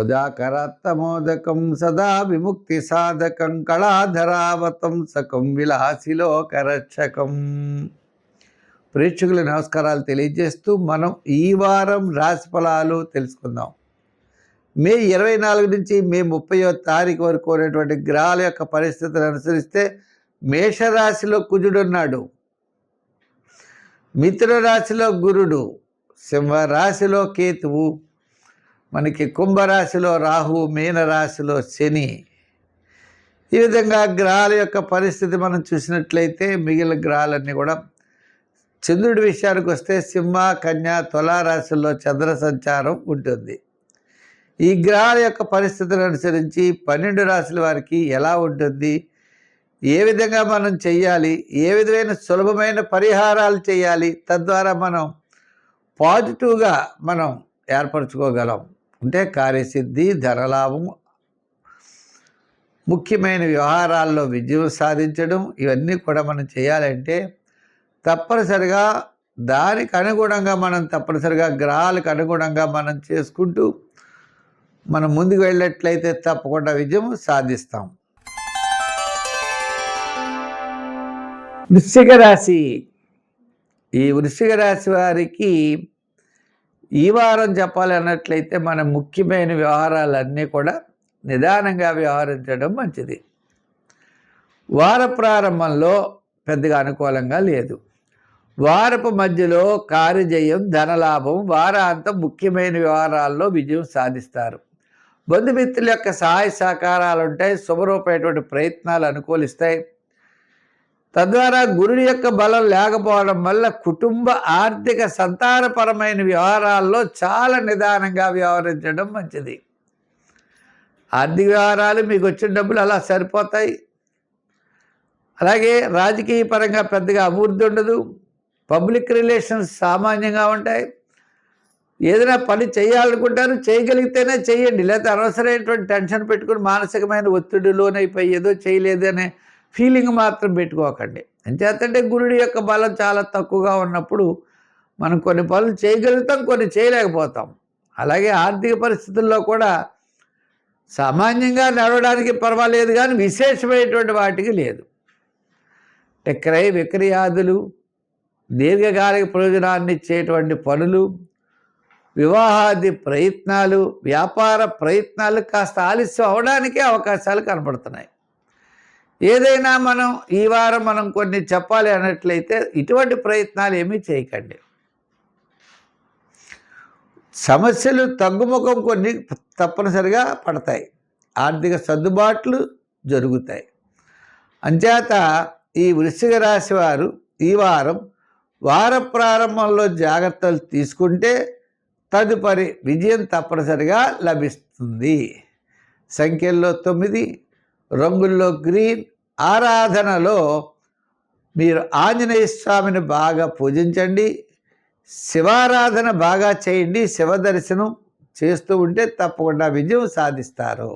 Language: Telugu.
ఉదాకరాత్తమోదకం సదా విముక్తి సాధకం కళాధరావతం సకం విలాసిలోకరక్షకం. ప్రేక్షకుల నమస్కారాలు తెలియజేస్తూ మనం ఈ వారం రాశి ఫలాలు తెలుసుకుందాం. మే 24 నుంచి మే 30వ తారీఖు వరకు ఉన్నటువంటి గ్రహాల యొక్క పరిస్థితులను అనుసరిస్తే మేషరాశిలో కుజుడున్నాడు, మిథున రాశిలో గురుడు, సింహరాశిలో కేతువు, మనకి కుంభరాశిలో రాహు, మీనరాశిలో శని. ఈ విధంగా గ్రహాల యొక్క పరిస్థితి మనం చూసినట్లయితే మిగిలిన గ్రహాలన్నీ కూడా చంద్రుడి విషయానికి వస్తే సింహ, కన్య, తులారాశుల్లో చంద్ర సంచారం ఉంటుంది. ఈ గ్రహాల యొక్క పరిస్థితులను అనుసరించి 12 రాశుల వారికి ఎలా ఉంటుంది, ఏ విధంగా మనం చెయ్యాలి, ఏ విధమైన సులభమైన పరిహారాలు చేయాలి, తద్వారా మనం పాజిటివ్గా మనం ఏర్పరచుకోగలం. అంటే కార్యసిద్ధి, ధనలాభం, ముఖ్యమైన వ్యవహారాల్లో విజయం సాధించడం, ఇవన్నీ కూడా మనం చేయాలంటే తప్పనిసరిగా దానికి అనుగుణంగా మనం తప్పనిసరిగా గ్రహాలకు అనుగుణంగా మనం చేసుకుంటూ మనం ముందుకు వెళ్ళినట్లయితే తప్పకుండా విజయం సాధిస్తాం. వృశ్చిక రాశి. ఈ వృశ్చిక రాశి వారికి ఈ వారం చెప్పాలి అన్నట్లయితే మన ముఖ్యమైన వ్యవహారాలన్నీ కూడా నిదానంగా వ్యవహరించడం మంచిది. వార ప్రారంభంలో పెద్దగా అనుకూలంగా లేదు. వారపు మధ్యలో కార్యజయం, ధనలాభం, వారాంతం ముఖ్యమైన వ్యవహారాల్లో విజయం సాధిస్తారు. బంధుమిత్రుల యొక్క సహాయ సహకారాలు ఉంటాయి. శుభరూపమైనటువంటి ప్రయత్నాలు అనుకూలిస్తాయి. తద్వారా గురుడి యొక్క బలం లేకపోవడం వల్ల కుటుంబ, ఆర్థిక, సంతానపరమైన వ్యవహారాల్లో చాలా నిదానంగా వ్యవహరించడం మంచిది. ఆర్థిక వ్యవహారాలు మీకు వచ్చిన డబ్బులు అలా సరిపోతాయి. అలాగే రాజకీయ పరంగా పెద్దగా అభివృద్ధి ఉండదు. పబ్లిక్ రిలేషన్స్ సామాన్యంగా ఉంటాయి. ఏదైనా పని చేయాలనుకుంటారు, చేయగలిగితేనే చేయండి. లేకపోతే అనవసరమైనటువంటి టెన్షన్ పెట్టుకుని మానసికమైన ఒత్తిడి లోనైపోయి ఏదో చేయలేదు అనే ఫీలింగ్ మాత్రం పెట్టుకోకండి. అంచేతంటే గురుడి యొక్క బలం చాలా తక్కువగా ఉన్నప్పుడు మనం కొన్ని పనులు చేయగలుగుతాం, కొన్ని చేయలేకపోతాం. అలాగే ఆర్థిక పరిస్థితుల్లో కూడా సామాన్యంగా నడవడానికి పర్వాలేదు, కానీ విశేషమైనటువంటి వాటికి లేదు. క్రయ విక్రయాదులు, దీర్ఘకాలిక ప్రయోజనాన్ని ఇచ్చేటువంటి పనులు, వివాహాది ప్రయత్నాలు, వ్యాపార ప్రయత్నాలు కాస్త ఆలస్యం అవడానికే అవకాశాలు కనపడుతున్నాయి. ఏదైనా మనం ఈ వారం మనం కొన్ని చెప్పాలి అన్నట్లయితే ఇటువంటి ప్రయత్నాలు ఏమీ చేయకండి. సమస్యలు తగ్గుముఖం కొన్ని తప్పనిసరిగా పడతాయి. ఆర్థిక సర్దుబాట్లు జరుగుతాయి. అంచేత ఈ వృశ్చిక రాశి వారు ఈ వారం వార ప్రారంభంలో జాగ్రత్తలు తీసుకుంటే తదుపరి విజయం తప్పనిసరిగా లభిస్తుంది. సంఖ్యల్లో 9, రంగుల్లో గ్రీన్. ఆరాధనలో మీరు ఆంజనేయ స్వామిని బాగా పూజించండి. శివారాధన బాగా చేయండి. శివ దర్శనం చేస్తూ ఉంటే తప్పకుండా విజయం సాధిస్తారు.